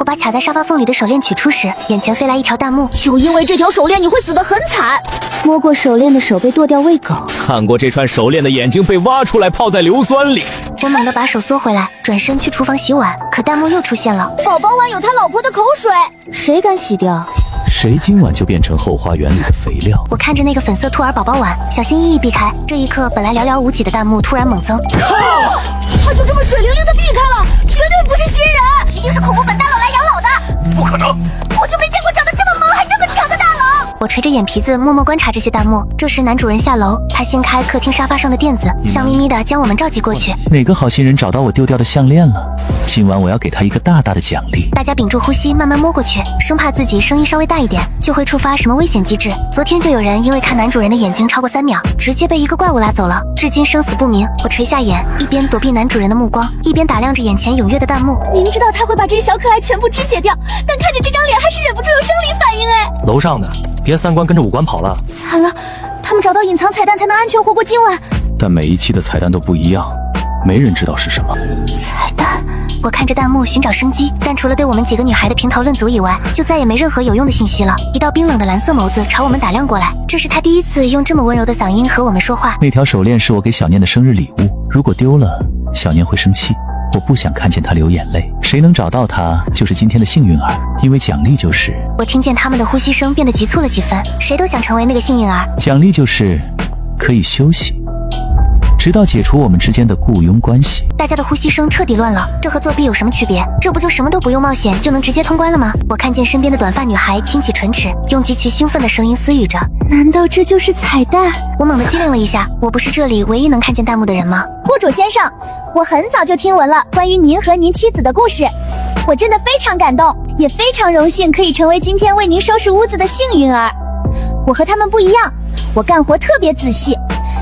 把卡在沙发缝里的手链取出时，眼前飞来一条弹幕：就因为这条手链，你会死得很惨。摸过手链的手被剁掉喂狗。看过这串手链的眼睛被挖出来泡在硫酸里。我猛地把手缩回来，转身去厨房洗碗，可弹幕又出现了：宝宝碗有他老婆的口水，谁敢洗掉？谁今晚就变成后花园里的肥料。我看着那个粉色兔儿宝宝碗，小心翼翼避开。这一刻，本来寥寥无几的弹幕突然猛增。他就这么水灵灵的避开了，绝对不是新人，一定是恐怖本大佬来养老的。不可能，我就没见过长得这么萌还这么强的大佬。我垂着眼皮子默默观察这些弹幕。这时男主人下楼，他掀开客厅沙发上的垫子，笑眯眯的将我们召集过去。哪个好心人找到我丢掉的项链了？今晚我要给他一个大大的奖励。大家屏住呼吸，慢慢摸过去，生怕自己声音稍微大一点就会触发什么危险机制。昨天就有人因为看男主人的眼睛超过3秒，直接被一个怪物拉走了，至今生死不明。我垂下眼，一边躲避男主人的目光，一边打量着眼前踊跃的弹幕。明知道他会把这小可爱全部肢解掉，但看着这张脸还是忍不住有生理反应。哎，楼上的别3关跟着5关跑了。惨了，他们找到隐藏彩蛋才能安全活过今晚。但每一期的彩蛋都不一样，没人知道是什么。彩蛋。我看着弹幕寻找生机，但除了对我们几个女孩的评头论足以外，就再也没任何有用的信息了。一道冰冷的蓝色眸子朝我们打量过来，这是他第一次用这么温柔的嗓音和我们说话。那条手链是我给小念的生日礼物，如果丢了，小念会生气。我不想看见她流眼泪，谁能找到她就是今天的幸运儿，因为奖励就是……我听见他们的呼吸声变得急促了几分，谁都想成为那个幸运儿。奖励就是可以休息，直到解除我们之间的雇佣关系。大家的呼吸声彻底乱了，这和作弊有什么区别？这不就什么都不用冒险就能直接通关了吗？我看见身边的短发女孩轻启唇齿，用极其兴奋的声音私语着：难道这就是彩蛋？我猛地机灵了一下，我不是这里唯一能看见弹幕的人吗？雇主先生，我很早就听闻了关于您和您妻子的故事，我真的非常感动，也非常荣幸可以成为今天为您收拾屋子的幸运儿。我和他们不一样，我干活特别仔细，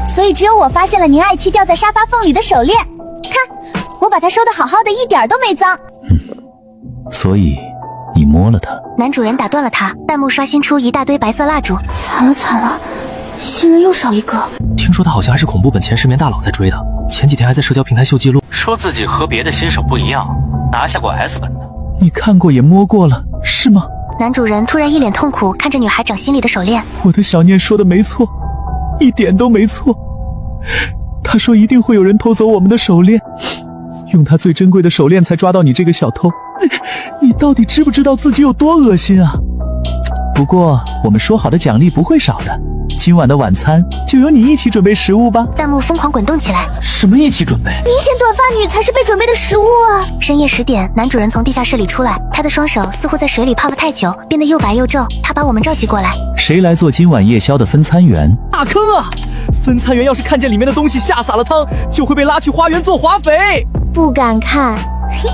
所以只有我发现了您爱妻掉在沙发缝里的手链。看，我把它收得好好的，一点都没脏。所以你摸了它？男主人打断了他，弹幕刷新出一大堆白色蜡烛。惨了惨了，新人又少一个。听说他好像还是恐怖本前10面大佬在追的，前几天还在社交平台秀记录，说自己和别的新手不一样，拿下过 S 本的。你看过也摸过了，是吗？男主人突然一脸痛苦看着女孩掌心里的手链。我的小念说的没错，一点都没错。他说一定会有人偷走我们的手链，用他最珍贵的手链才抓到你这个小偷。你到底知不知道自己有多恶心啊？不过我们说好的奖励不会少的，今晚的晚餐就由你一起准备食物吧。弹幕疯狂滚动起来。什么一起准备？明显短发女才是被准备的食物啊！深夜10点，男主人从地下室里出来，他的双手似乎在水里泡了太久，变得又白又皱。他把我们召集过来。谁来做今晚夜宵的分餐员？大坑啊！分餐员要是看见里面的东西下洒了汤，就会被拉去花园做华肥。不敢看。嘿，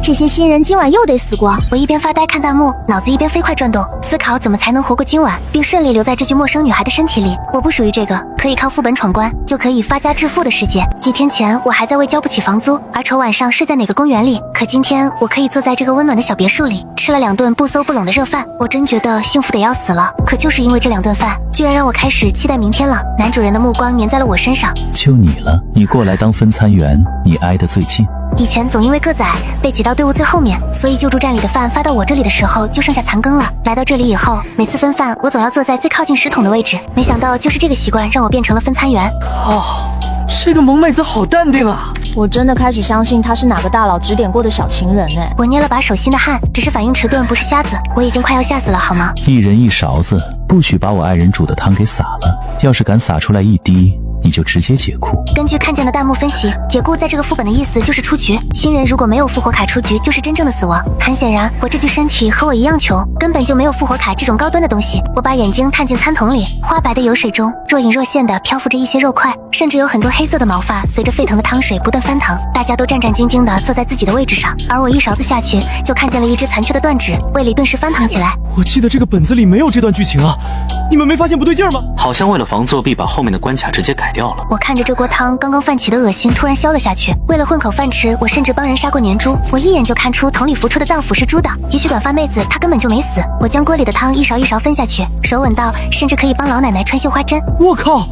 这些新人今晚又得死光。我一边发呆看弹幕，脑子一边飞快转动，思考怎么才能活过今晚，并顺利留在这具陌生女孩的身体里。我不属于这个可以靠副本闯关就可以发家致富的世界。几天前我还在为交不起房租而愁晚上睡在哪个公园里，可今天我可以坐在这个温暖的小别墅里，吃了2顿不馊不冷的热饭。我真觉得幸福得要死了。可就是因为这2顿饭，居然让我开始期待明天了。男主人的目光粘在了我身上。就你了，你过来当分餐员，你挨得最近。以前总因为个子矮被挤到队伍最后面，所以救助站里的饭发到我这里的时候就剩下残羹了。来到这里以后，每次分饭我总要坐在最靠近食桶的位置，没想到就是这个习惯让我变成了分餐员。这个萌妹子好淡定啊！我真的开始相信她是哪个大佬指点过的小情人呢。我捏了把手心的汗，只是反应迟钝，不是瞎子。我已经快要吓死了好吗？一人一勺子，不许把我爱人煮的汤给洒了，要是敢洒出来一滴，你就直接解雇。根据看见的弹幕分析，解雇在这个副本的意思就是出局。新人如果没有复活卡出局，就是真正的死亡。很显然，我这具身体和我一样穷，根本就没有复活卡这种高端的东西。我把眼睛探进餐桶里，花白的油水中若隐若现的漂浮着一些肉块，甚至有很多黑色的毛发随着沸腾的汤水不断翻腾。大家都战战兢兢地坐在自己的位置上，而我一勺子下去，就看见了一只残缺的断指，胃里顿时翻腾起来。我记得这个本子里没有这段剧情啊，你们没发现不对劲吗？好像为了防作弊，把后面的关卡直接改掉了。我看着这锅汤刚刚泛起的恶心突然消了下去。为了混口饭吃，我甚至帮人杀过年猪。我一眼就看出桶里浮出的脏腑是猪的，也许短发妹子她根本就没死。我将锅里的汤一勺一勺分下去，手稳到甚至可以帮老奶奶穿绣花针。我靠，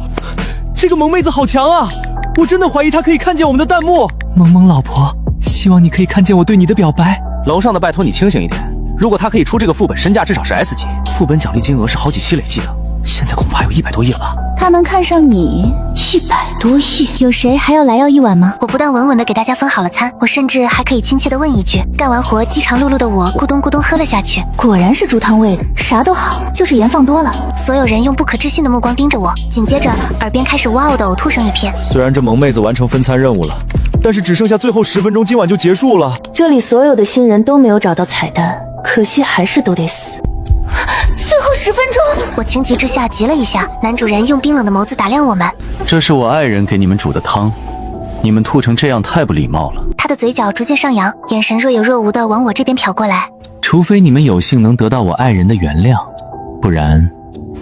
这个萌妹子好强啊！我真的怀疑她可以看见我们的弹幕。萌萌老婆，希望你可以看见我对你的表白。楼上的拜托你清醒一点。如果他可以出这个副本，身价至少是 S 级，副本奖励金额是好几期累计的，现在恐怕有100多亿了吧。他能看上你100多亿，有谁还要来要一碗吗？我不但稳稳的给大家分好了餐，我甚至还可以亲切的问一句。干完活饥肠辘辘的我咕咚咕咚喝了下去，果然是猪汤味的，啥都好，就是盐放多了。所有人用不可置信的目光盯着我，紧接着耳边开始哇哦的呕吐声一片。虽然这萌妹子完成分餐任务了，但是只剩下最后10分钟，今晚就结束了。这里所有的新人都没有找到彩蛋，可惜还是都得死。最后10分钟，我情急之下急了一下，男主人用冰冷的眸子打量我们。这是我爱人给你们煮的汤，你们吐成这样太不礼貌了。他的嘴角逐渐上扬，眼神若有若无的往我这边瞟过来。除非你们有幸能得到我爱人的原谅，不然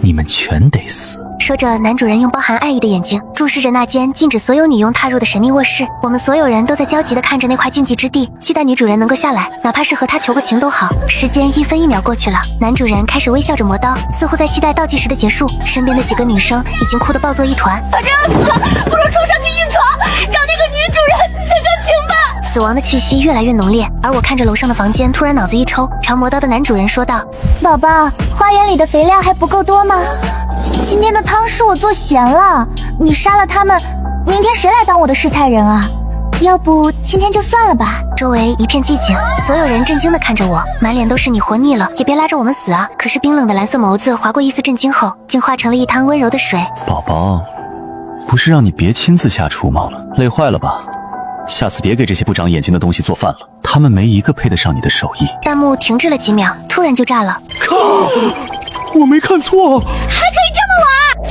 你们全得死。说着，男主人用包含爱意的眼睛注视着那间禁止所有女佣踏入的神秘卧室。我们所有人都在焦急地看着那块禁忌之地，期待女主人能够下来，哪怕是和她求个情都好。时间1分1秒过去了，男主人开始微笑着磨刀，似乎在期待倒计时的结束。身边的几个女生已经哭得抱作一团。反正要死了，不如冲上去硬闯，找那个女主人求求情吧。死亡的气息越来越浓烈，而我看着楼上的房间，突然脑子一抽，朝磨刀的男主人说道：宝宝，花园里的肥料还不够多吗？今天的汤是我做咸了，你杀了他们，明天谁来当我的试菜人啊？要不今天就算了吧。周围一片寂静，所有人震惊地看着我，满脸都是你活腻了也别拉着我们死啊！可是冰冷的蓝色眸子划过一丝震惊后，竟化成了一滩温柔的水。宝宝，不是让你别亲自下厨吗？累坏了吧？下次别给这些不长眼睛的东西做饭了，他们没一个配得上你的手艺。弹幕停滞了几秒，突然就炸了。靠！我没看错，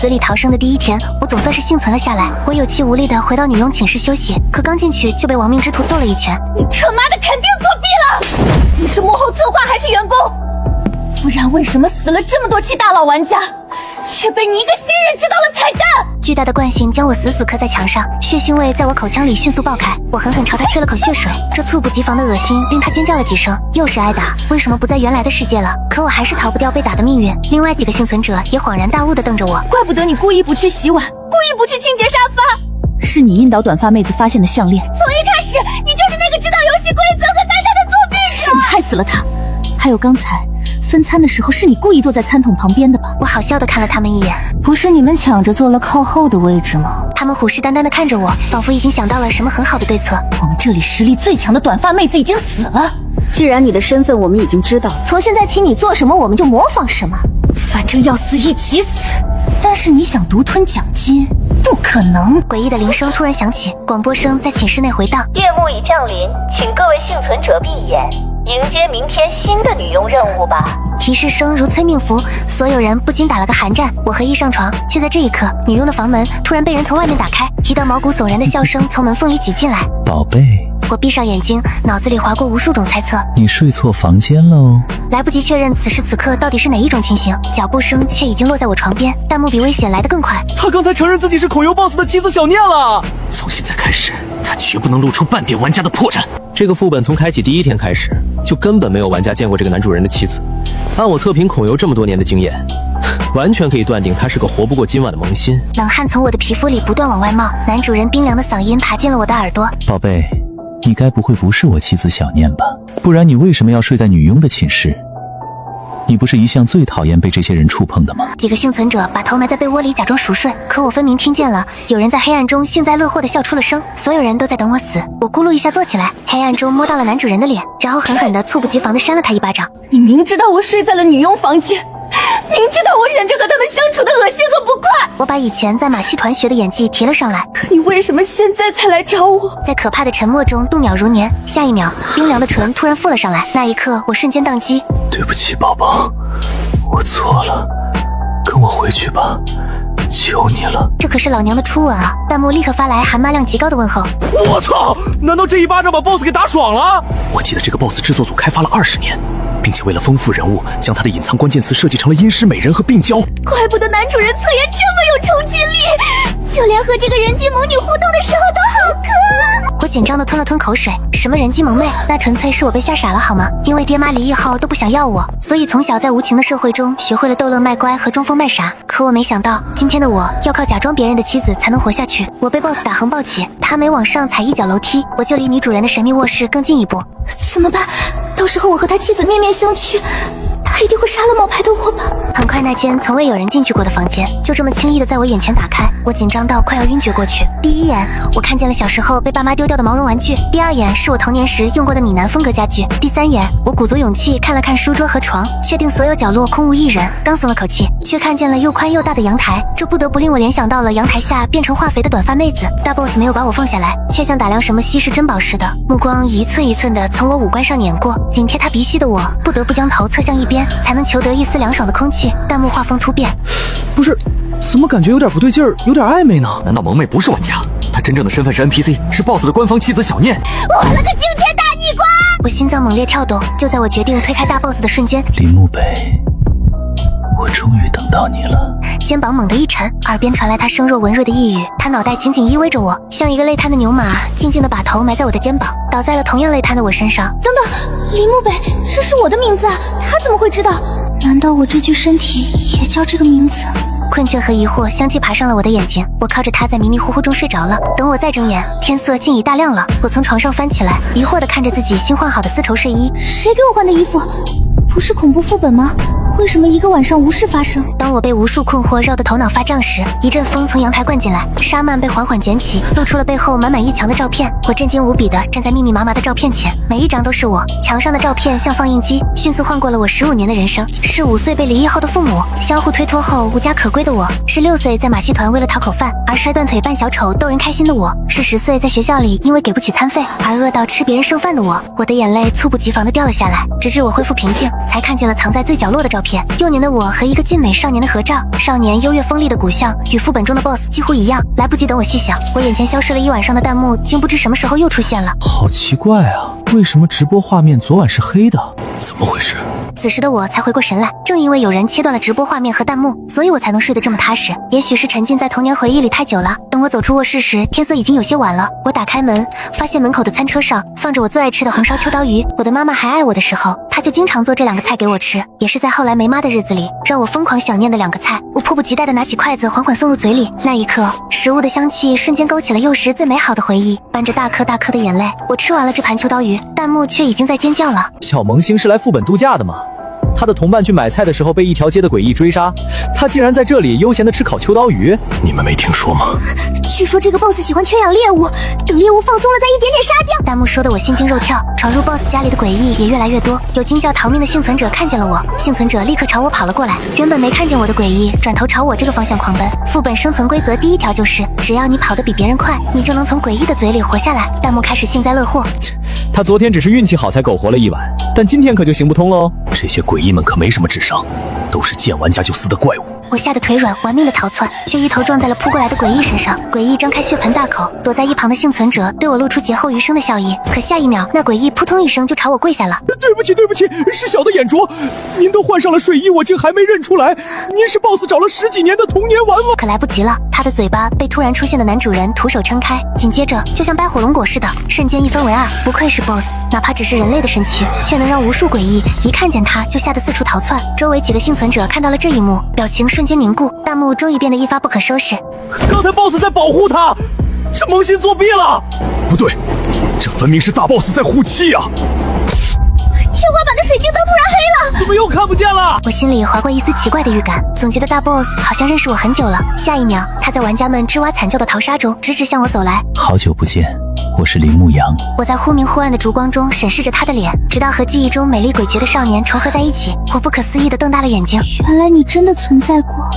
死里逃生的第一天，我总算是幸存了下来。我有气无力地回到女佣寝室休息，可刚进去就被亡命之徒揍了一拳。你他妈的肯定作弊了！你是幕后策划还是员工？不然为什么死了这么多期大佬玩家，却被你一个新人知道了彩蛋？巨大的惯性将我死死刻在墙上，血腥味在我口腔里迅速爆开。我狠狠朝他啐了口血水，这猝不及防的恶心令他尖叫了几声。又是挨打，为什么不在原来的世界了？可我还是逃不掉被打的命运。另外几个幸存者也恍然大悟地瞪着我。怪不得你故意不去洗碗，故意不去清洁沙发，是你引导短发妹子发现的项链，从一开始你就是那个知道游戏规则和彩蛋的作弊者。是你害死了她。还有刚才分餐的时候，是你故意坐在餐桶旁边的吧？我好笑地看了他们一眼。不是你们抢着坐了靠后的位置吗？他们虎视眈眈地看着我，仿佛已经想到了什么很好的对策。我们这里实力最强的短发妹子已经死了。既然你的身份我们已经知道，从现在起你做什么我们就模仿什么，反正要死一起死。但是你想独吞奖金，不可能。诡异的铃声突然响起，广播声在寝室内回荡。夜幕已降临，请各位幸存者闭眼，迎接明天新的女佣任务吧。提示声如催命符，所有人不禁打了个寒战。我和一上床，却在这一刻，女佣的房门突然被人从外面打开，一道毛骨悚然的笑声从门缝里挤进来。宝贝，我闭上眼睛，脑子里划过无数种猜测。你睡错房间喽。来不及确认此时此刻到底是哪一种情形，脚步声却已经落在我床边。弹幕比危险来得更快。他刚才承认自己是口油 boss 的妻子小念了。从现在开始，他绝不能露出半点玩家的破绽。这个副本从开启第一天开始，就根本没有玩家见过这个男主人的妻子。按我测评孔游这么多年的经验，完全可以断定他是个活不过今晚的萌新。冷汗从我的皮肤里不断往外冒，男主人冰凉的嗓音爬进了我的耳朵。宝贝，你该不会不是我妻子小念吧？不然你为什么要睡在女佣的寝室？你不是一向最讨厌被这些人触碰的吗？几个幸存者把头埋在被窝里假装熟睡，可我分明听见了有人在黑暗中幸灾乐祸地笑出了声。所有人都在等我死。我咕噜一下坐起来，黑暗中摸到了男主人的脸，然后狠狠地猝不及防地扇了他一巴掌。你明知道我睡在了女佣房间，明知道我忍着和他们相处的恶心和不快，我把以前在马戏团学的演技提了上来。可你为什么现在才来找我？在可怕的沉默中度秒如年，下一秒冰凉的唇突然附了上来，那一刻我瞬间宕机。对不起，宝宝，我错了，跟我回去吧，求你了。这可是老娘的初吻啊！弹幕立刻发来含妈量极高的问候。我操！难道这一巴掌把 boss 给打爽了？我记得这个 boss 制作组开发了20年，并且为了丰富人物，将他的隐藏关键词设计成了阴湿美人和病娇。怪不得男主人测验这么有冲击力，就连和这个人机萌女互动的时候都好磕。我紧张地吞了吞口水，什么人机萌妹，那纯粹是我被吓傻了好吗？因为爹妈离异后都不想要我，所以从小在无情的社会中学会了逗乐卖乖和装疯卖傻。可我没想到，今天的我要靠假装别人的妻子才能活下去。我被 boss 打横抱起，他每往上踩一脚楼梯，我就离女主人的神秘卧室更近一步。怎么办？到时候我和他妻子面面相觑，他一定会杀了冒牌的我吧。很快，那间从未有人进去过的房间就这么轻易的在我眼前打开，我紧张到快要晕厥过去。第一眼，我看见了小时候被爸妈丢掉的毛绒玩具；第二眼，是我童年时用过的闽南风格家具；第三眼，我鼓足勇气看了看书桌和床，确定所有角落空无一人，刚松了口气，却看见了又宽又大的阳台，这不得不令我联想到了阳台下变成化肥的短发妹子。大 boss 没有把我放下来，却像打量什么稀世珍宝似的，目光一寸一寸的从我五官上碾过，紧贴他鼻息的我不得不将头侧向一边，才能求得一丝凉爽的空气。弹幕画风突变，不是，怎么感觉有点不对劲儿，有点暧昧呢？难道萌妹不是玩家？她真正的身份是 NPC， 是 BOSS 的官方妻子小念。我了个惊天大逆光！我心脏猛烈跳动。就在我决定推开大 boss 的瞬间，林慕北，我终于等到你了。肩膀猛地一沉，耳边传来他声若蚊蚋的呓语。他脑袋紧紧依偎着我，像一个累瘫的牛马，静静地把头埋在我的肩膀，倒在了同样累瘫的我身上。等等，林慕北，这是我的名字啊，他怎么会知道？难道我这具身体也叫这个名字？困倦和疑惑相继爬上了我的眼睛，我靠着他在迷迷糊糊中睡着了。等我再睁眼，天色竟已大亮了。我从床上翻起来，疑惑地看着自己新换好的丝绸睡衣。谁给我换的衣服？不是恐怖副本吗？为什么一个晚上无事发生？当我被无数困惑绕得头脑发胀时，一阵风从阳台灌进来，纱幔被缓缓卷起，露出了背后满满一墙的照片。我震惊无比地站在密密麻麻的照片前，每一张都是我。墙上的照片像放映机，迅速换过了我15年的人生。是5岁被离异后的父母，相互推脱后无家可归的我；是6岁在马戏团为了讨口饭而摔断腿扮小丑逗人开心的我；是10岁在学校里因为给不起餐费而饿到吃别人剩饭的我。我的眼泪猝不及防地掉了下来，直至我恢复平静，才看见了藏在最角落的照片。幼年的我和一个俊美少年的合照，少年优越锋利的骨相与副本中的 BOSS 几乎一样。来不及等我细想，我眼前消失了一晚上的弹幕竟不知什么时候又出现了。好奇怪啊，为什么直播画面昨晚是黑的？怎么回事？此时的我才回过神来，正因为有人切断了直播画面和弹幕，所以我才能睡得这么踏实。也许是沉浸在童年回忆里太久了，等我走出卧室时，天色已经有些晚了。我打开门，发现门口的餐车上放着我最爱吃的红烧秋刀鱼。我的妈妈还爱我的时候，她就经常做这2个菜给我吃，也是在后来没妈的日子里，让我疯狂想念的2个菜。我迫不及待地拿起筷子，缓缓送入嘴里。那一刻，食物的香气瞬间勾起了幼时最美好的回忆，伴着大颗大颗的眼泪，我吃完了这盘秋刀鱼，弹幕却已经在尖叫了。小萌星是来副本度假的吗？他的同伴去买菜的时候被一条街的诡异追杀，他竟然在这里悠闲地吃烤秋刀鱼。你们没听说吗？据说这个 BOSS 喜欢圈养猎物，等猎物放松了再一点点杀掉。弹幕说的我心惊肉跳，闯入 BOSS 家里的诡异也越来越多。有惊叫逃命的幸存者看见了我，幸存者立刻朝我跑了过来。原本没看见我的诡异转头朝我这个方向狂奔。副本生存规则第1条就是，只要你跑得比别人快，你就能从诡异的嘴里活下来。弹幕开始幸灾乐祸。他昨天只是运气好才苟活了一晚，但今天可就行不通了哦。这些诡异们可没什么智商，都是见玩家就撕的怪物。我吓得腿软，玩命的逃窜，却一头撞在了扑过来的诡异身上。诡异张开血盆大口，躲在一旁的幸存者对我露出劫后余生的笑意。可下一秒，那诡异扑通一声就朝我跪下了。对不起，对不起，是小的眼拙，您都换上了睡衣，我竟还没认出来，您是 BOSS 找了10几年的童年玩偶。可来不及了，他的嘴巴被突然出现的男主人徒手撑开，紧接着就像掰火龙果似的，瞬间一分为2。不愧是 BOSS， 哪怕只是人类的身躯，却能让无数诡异一看见他就吓得四处逃窜。周围几个幸存者看到了这一幕，表情瞬间凝固，弹幕终于变得一发不可收拾。刚才 BOSS 在保护他，是萌新作弊了。不对，这分明是大 BOSS 在护妻啊！天花板的水晶灯突然黑了，怎么又看不见了？我心里划过一丝奇怪的预感，总觉得大 boss 好像认识我很久了。下一秒，他在玩家们吱哇惨叫的逃杀中，直直向我走来。好久不见，我是林牧阳。我在忽明忽暗的烛光中审视着他的脸，直到和记忆中美丽诡谲的少年重合在一起，我不可思议地瞪大了眼睛。原来你真的存在过，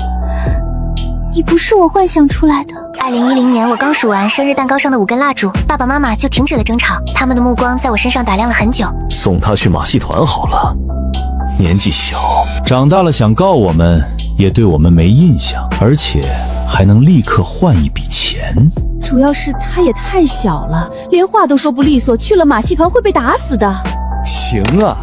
你不是我幻想出来的。2010年，我刚数完生日蛋糕上的5根蜡烛，爸爸妈妈就停止了争吵，他们的目光在我身上打量了很久。送他去马戏团好了，年纪小，长大了想告我们，也对我们没印象，而且还能立刻换一笔钱。主要是他也太小了，连话都说不利索，去了马戏团会被打死的。行啊，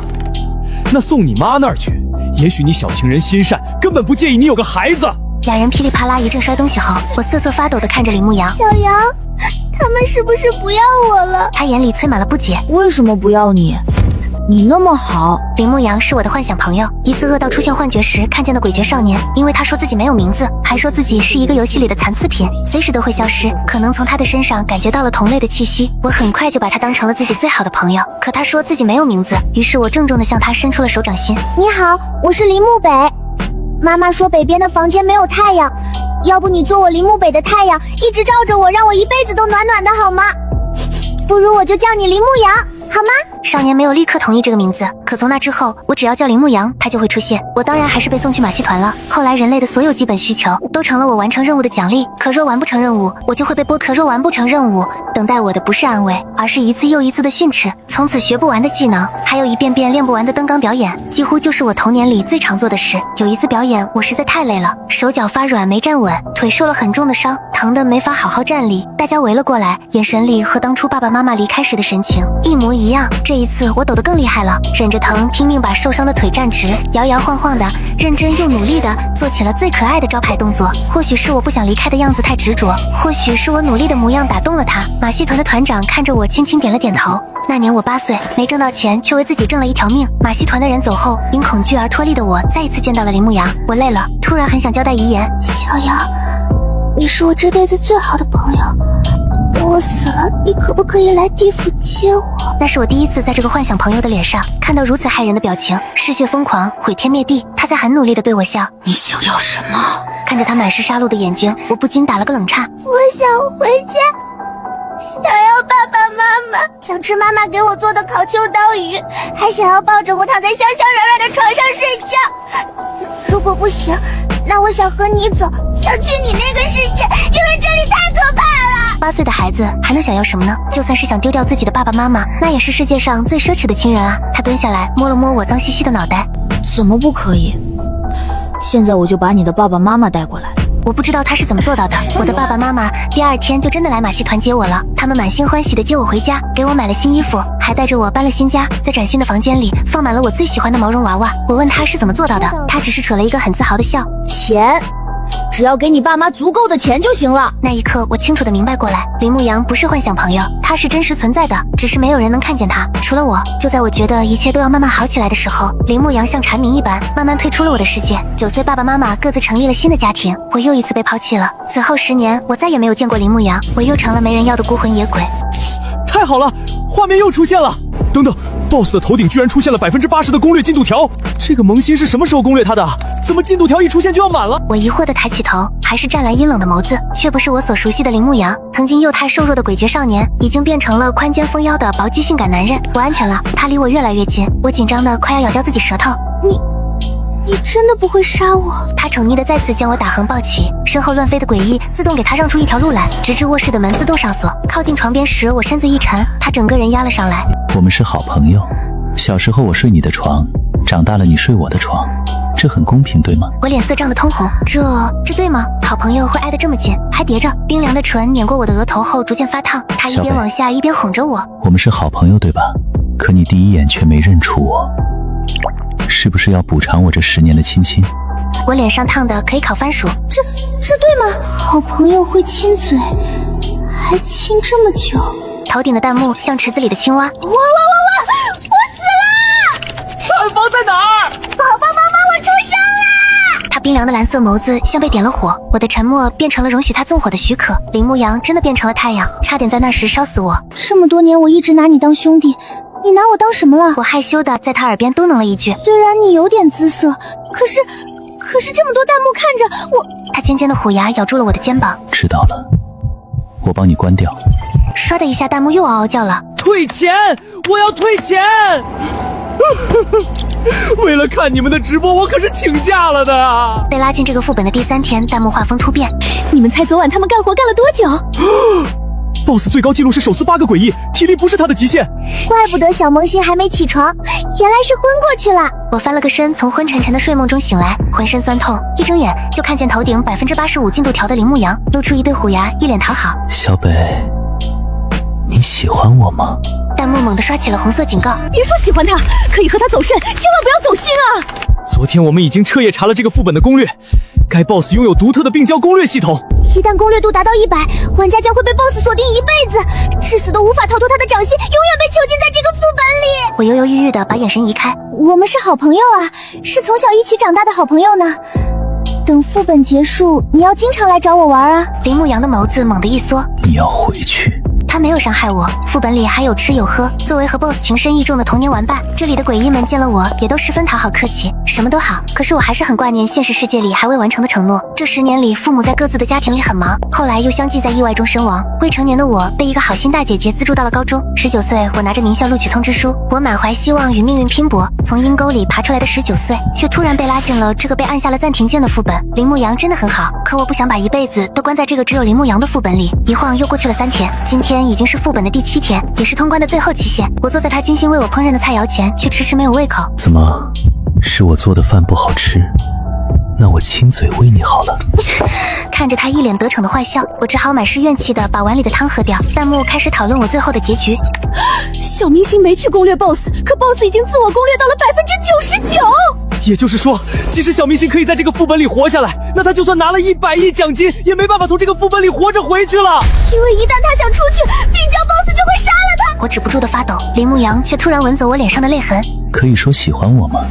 那送你妈那儿去，也许你小情人心善，根本不介意你有个孩子。两人噼里啪啦一阵摔东西后，我瑟瑟发抖地看着林牧阳。小杨，他们是不是不要我了？他眼里催满了不解。为什么不要你？你那么好，铃木阳是我的幻想朋友，疑似恶道出现幻觉时看见的诡谲少年。因为他说自己没有名字，还说自己是一个游戏里的残次品，随时都会消失。可能从他的身上感觉到了同类的气息，我很快就把他当成了自己最好的朋友。可他说自己没有名字，于是我郑重地向他伸出了手掌心。你好，我是林木北。妈妈说北边的房间没有太阳，要不你做我林木北的太阳，一直照着我，让我一辈子都暖暖的好吗？不如我就叫你林木阳，好吗？少年没有立刻同意这个名字，可从那之后，我只要叫铃木阳，他就会出现。我当然还是被送去马戏团了。后来人类的所有基本需求都成了我完成任务的奖励，可若完不成任务，我就会被剥壳。若完不成任务，等待我的不是安慰，而是一次又一次的训斥，从此学不完的技能，还有一遍遍练不完的登岗表演，几乎就是我童年里最常做的事。有一次表演，我实在太累了，手脚发软没站稳，腿受了很重的伤，疼得没法好好站立。大家围了过来，眼神里和当初爸爸妈妈离开时的神情一模一样。这一次我抖得更厉害了，忍着疼拼命把受伤的腿站直，摇摇晃晃的，认真又努力的做起了最可爱的招牌动作。或许是我不想离开的样子太执着，或许是我努力的模样打动了他。马戏团的团长看着我轻轻点了点头。那年我8岁，没挣到钱，却为自己挣了一条命。马戏团的人走后，因恐惧而脱离的我再一次见到了铃木阳。我累了，突然很想交代遗言。小阳，你是我这辈子最好的朋友，等我死了，你可不可以来地府接我？那是我第一次在这个幻想朋友的脸上看到如此骇人的表情，嗜血疯狂，毁天灭地。他在很努力地对我笑。你想要什么？看着他满是杀戮的眼睛，我不禁打了个冷颤。我想回家，想要爸爸妈妈，想吃妈妈给我做的烤秋刀鱼，还想要抱着我躺在香香软软的床上睡觉。如果不行，那我想和你走，想去你那个世界，因为这里太可怕了。8岁的孩子还能想要什么呢？就算是想丢掉自己的爸爸妈妈，那也是世界上最奢侈的亲人啊。他蹲下来摸了摸我脏兮兮的脑袋。怎么不可以？现在我就把你的爸爸妈妈带过来。我不知道他是怎么做到的。我的爸爸妈妈第2天就真的来马戏团接我了，他们满心欢喜的接我回家，给我买了新衣服，还带着我搬了新家，在崭新的房间里放满了我最喜欢的毛绒娃娃。我问他是怎么做到的，他只是扯了一个很自豪的笑。钱，只要给你爸妈足够的钱就行了。那一刻我清楚的明白过来，铃木阳不是幻想朋友，他是真实存在的，只是没有人能看见他，除了我。就在我觉得一切都要慢慢好起来的时候，铃木阳像蝉鸣一般慢慢退出了我的世界。9岁爸爸妈妈各自成立了新的家庭，我又一次被抛弃了。此后10年，我再也没有见过铃木阳，我又成了没人要的孤魂野鬼。太好了，画面又出现了。等等 ，BOSS 的头顶居然出现了80%的攻略进度条。这个萌新是什么时候攻略他的？怎么进度条一出现就要满了？我疑惑地抬起头，还是湛蓝阴冷的眸子，却不是我所熟悉的铃木阳。曾经幼态瘦弱的诡谲少年，已经变成了宽肩丰腰的薄肌性感男人。我安全了，他离我越来越近，我紧张的快要咬掉自己舌头。你真的不会杀我？他宠溺的再次将我打横抱起，身后乱飞的诡异自动给他让出一条路来，直至卧室的门自动上锁。靠近床边时，我身子一沉，他整个人压了上来。我们是好朋友，小时候我睡你的床，长大了你睡我的床，这很公平对吗？我脸色涨得通红，这对吗？好朋友会挨得这么近，还叠着。冰凉的唇碾过我的额头后逐渐发烫，他一边往下一边哄着我。我们是好朋友对吧？可你第一眼却没认出我，是不是要补偿我这10年的亲亲？我脸上烫的可以烤番薯。这对吗？好朋友会亲嘴，还亲这么久。头顶的弹幕像池子里的青蛙。我死了！暗房在哪儿？宝宝妈妈，我出生了！他冰凉的蓝色眸子像被点了火，我的沉默变成了容许他纵火的许可。铃木阳真的变成了太阳，差点在那时烧死我。这么多年我一直拿你当兄弟，你拿我当什么了？我害羞的在他耳边嘟囔了一句。虽然你有点姿色，可是这么多弹幕看着我。他尖尖的虎牙咬住了我的肩膀。知道了，我帮你关掉。唰的一下，弹幕又嗷嗷叫了。退钱！我要退钱！为了看你们的直播，我可是请假了的。被拉进这个副本的第3天，弹幕画风突变。你们猜昨晚他们干活干了多久？BOSS 最高纪录是手撕8个诡异，体力不是他的极限。怪不得小萌新还没起床，原来是昏过去了。我翻了个身，从昏沉沉的睡梦中醒来，浑身酸痛，一睁眼就看见头顶85%进度条的铃木阳露出一对虎牙，一脸讨好。小北，你喜欢我吗？弹幕猛地刷起了红色警告。别说喜欢他，可以和他走肾，千万不要走心啊！昨天我们已经彻夜查了这个副本的攻略，该 BOSS 拥有独特的病娇攻略系统。一旦攻略度达到100，玩家将会被 BOSS 锁定一辈子，至死都无法逃脱他的掌心，永远被囚禁在这个副本里。我犹犹豫豫的把眼神移开。我们是好朋友啊，是从小一起长大的好朋友呢。等副本结束，你要经常来找我玩啊。林牧阳的眸子猛地一缩，你要回去。他没有伤害我，副本里还有吃有喝。作为和 BOSS 情深意重的童年玩伴，这里的诡异们见了我也都十分讨好客气，什么都好。可是我还是很挂念现实世界里还未完成的承诺。这10年里，父母在各自的家庭里很忙，后来又相继在意外中身亡。未成年的我被一个好心大姐姐资助到了高中。19岁，我拿着名校录取通知书，我满怀希望与命运拼搏，从阴沟里爬出来的19岁，却突然被拉进了这个被按下了暂停键的副本。林牧阳真的很好，可我不想把一辈子都关在这个只有林牧阳的副本里。一晃又过去了3天，今天已经是副本的第7天，也是通关的最后期限。我坐在他精心为我烹饪的菜肴前，却迟迟没有胃口。怎么，是我做的饭不好吃？那我亲嘴喂你好了。看着他一脸得逞的坏笑，我只好满是怨气的把碗里的汤喝掉。弹幕开始讨论我最后的结局。小明星没去攻略 BOSS， 可 BOSS 已经自我攻略到了99%。也就是说，即使小明星可以在这个副本里活下来，那他就算拿了100亿奖金，也没办法从这个副本里活着回去了。因为一旦他想出去，病娇 BOSS 就会杀了他。我止不住的发抖，林牧阳却突然吻走我脸上的泪痕。可以说喜欢我吗？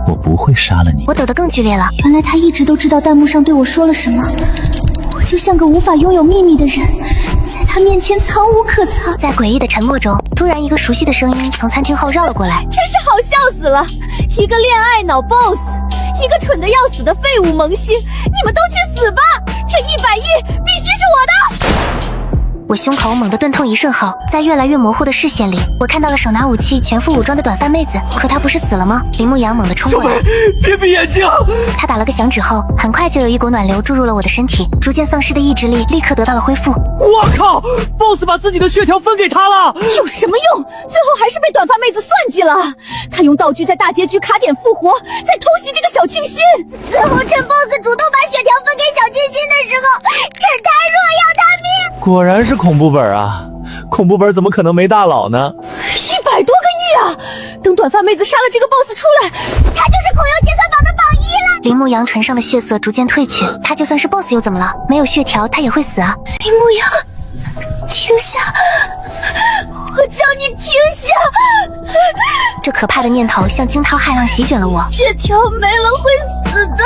我不会杀了你。我抖得更剧烈了。原来他一直都知道弹幕上对我说了什么，我就像个无法拥有秘密的人，在他面前藏无可藏。在诡异的沉默中，突然一个熟悉的声音从餐厅后绕了过来。真是好笑死了，一个恋爱脑 BOSS， 一个蠢得要死的废物萌新，你们都去死吧！这100亿必须是我的！我胸口猛地钝痛一瞬后，在越来越模糊的视线里，我看到了手拿武器、全副武装的短发妹子。可她不是死了吗？林牧阳猛地冲过来，别闭眼睛！他打了个响指后，很快就有一股暖流注入了我的身体，逐渐丧失的意志力立刻得到了恢复。我靠 ！BOSS 把自己的血条分给他了，有什么用？最后还是被短发妹子算计了。他用道具在大结局卡点复活，再偷袭这个小清新。最后趁 BOSS 主动把血条分给小清新的时候，这太弱要他命。果然是恐怖本啊！恐怖本怎么可能没大佬呢？100多个亿啊！等短发妹子杀了这个 BOSS 出来，他就是恐游结算榜的榜1了。林牧阳唇上的血色逐渐褪去，他就算是 BOSS 又怎么了？没有血条他也会死啊！林牧阳，停下！我叫你停下！这可怕的念头像惊涛骇浪席卷了我。血条没了会死的！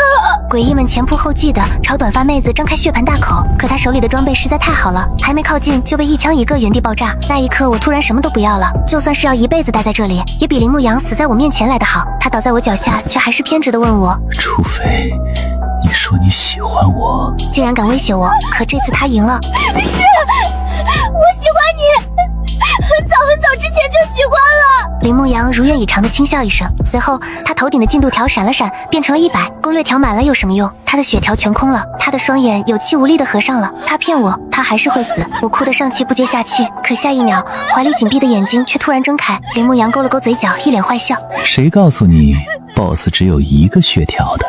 诡异们前仆后继的朝短发妹子张开血盆大口，可她手里的装备实在太好了，还没靠近就被一枪一个原地爆炸。那一刻我突然什么都不要了，就算是要一辈子待在这里，也比林牧阳死在我面前来得好。他倒在我脚下，却还是偏执的问我，除非你说你喜欢我。竟然敢威胁我，可这次他赢了。是，我喜欢你，很早之前就喜欢了。林牧阳如愿以偿的轻笑一声，随后他头顶的进度条闪了闪，变成了100。攻略条满了有什么用？他的血条全空了，他的双眼有气无力的合上了。他骗我，他还是会死。我哭得上气不接下气，可下一秒，怀里紧闭的眼睛却突然睁开。林牧阳勾了勾嘴角，一脸坏笑。谁告诉你 BOSS 只有1个血条的？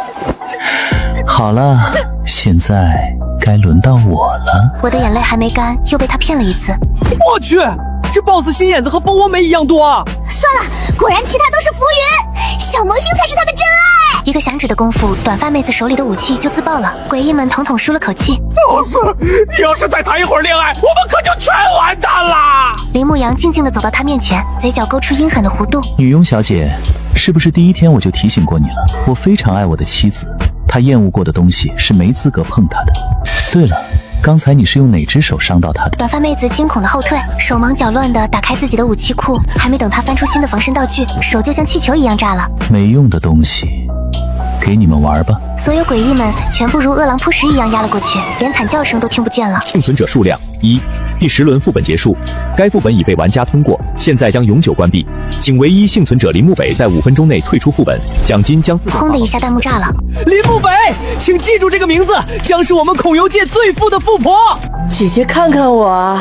好了，现在该轮到我了。我的眼泪还没干，又被他骗了一次。我去，这 BOSS 心眼子和蜂窝煤一样多啊！算了，果然其他都是浮云，小萌星才是他的真爱。一个响指的功夫，短发妹子手里的武器就自爆了。诡异们统统舒了口气。BOSS， 你要是再谈一会儿恋爱，我们可就全完蛋啦！林牧阳静静地走到他面前，嘴角勾出阴狠的弧度。女佣小姐，是不是第1天我就提醒过你了？我非常爱我的妻子，她厌恶过的东西是没资格碰她的。对了，刚才你是用哪只手伤到她的？短发妹子惊恐的后退，手忙脚乱地打开自己的武器库，还没等她翻出新的防身道具，手就像气球一样炸了。没用的东西，给你们玩吧。所有诡异们全部如饿狼扑食一样压了过去，连惨叫声都听不见了。幸存者数量1，第10轮副本结束，该副本已被玩家通过，现在将永久关闭。仅唯一幸存者林木北在5分钟内退出副本，奖金将自动。轰的一下，弹幕炸了。林木北，请记住这个名字，将是我们恐游界最富的富婆。姐姐看看我，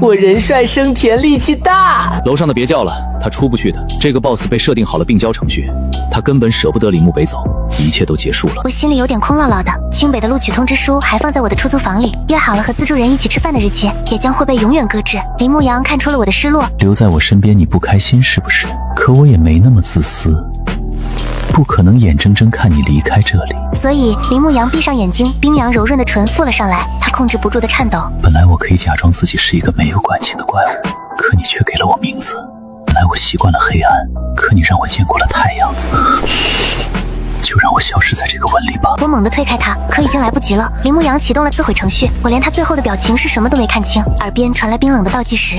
我人帅声甜力气大。楼上的别叫了，他出不去的。这个 BOSS 被设定好了病娇程序，他根本舍不得林木北走，一切都结束了。我心里有点空落落的。清北的录取通知书还放在我的出租房里，约好了和资助人一起吃饭的日期也将会被永远搁置。林牧阳看出了我的失落，留在我身边你不开心是不是？可我也没那么自私。不可能眼睁睁看你离开这里。所以林牧阳闭上眼睛，冰凉柔润的唇附了上来，他控制不住的颤抖。本来我可以假装自己是一个没有感情的怪物，可你却给了我名字。本来我习惯了黑暗，可你让我见过了太阳。就让我消失在这个吻里吧。我猛地推开他，可已经来不及了。林牧阳启动了自毁程序，我连他最后的表情是什么都没看清。耳边传来冰冷的倒计时。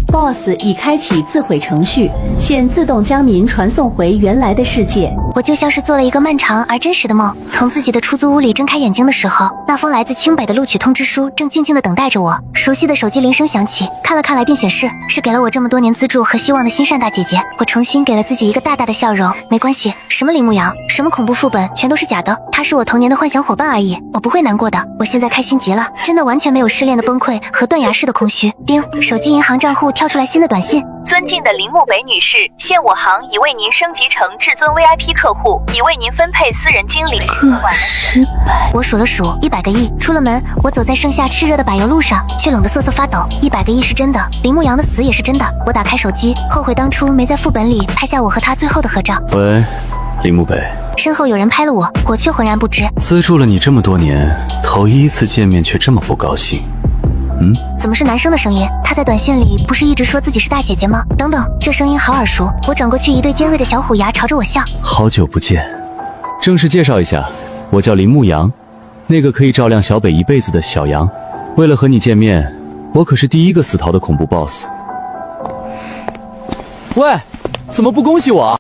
BOSS 已开启自毁程序，现自动将您传送回原来的世界。我就像是做了一个漫长而真实的梦。从自己的出租屋里睁开眼睛的时候，那封来自清北的录取通知书正静静地等待着我。熟悉的手机铃声响起，看了看来电显示，是给了我这么多年资助和希望的心善大姐姐。我重新给了自己一个大大的笑容。没关系，什么林牧阳，什么恐怖副本，全都是假的。他是我童年的幻想伙伴而已，我不会难过的。我现在开心极了，真的完全没有失恋的崩溃和断崖式的空虚。叮，手机银行账户跳出来新的短信。尊敬的林慕北女士，现我行已为您升级成至尊 VIP 客户，已为您分配私人经理。失败。我数了数，100个亿。出了门，我走在盛夏炽热的柏油路上，却冷得瑟瑟发抖。100个亿是真的，林牧阳的死也是真的。我打开手机，后悔当初没在副本里拍下我和他最后的合照。喂，林慕北。身后有人拍了我，我却浑然不知。资助了你这么多年，头一次见面却这么不高兴。怎么是男生的声音？他在短信里不是一直说自己是大姐姐吗？等等，这声音好耳熟。我转过去，一对尖锐的小虎牙朝着我笑。好久不见，正式介绍一下，我叫林牧阳，那个可以照亮小北一辈子的小杨。为了和你见面，我可是第一个死逃的恐怖 BOSS。喂，怎么不恭喜我啊？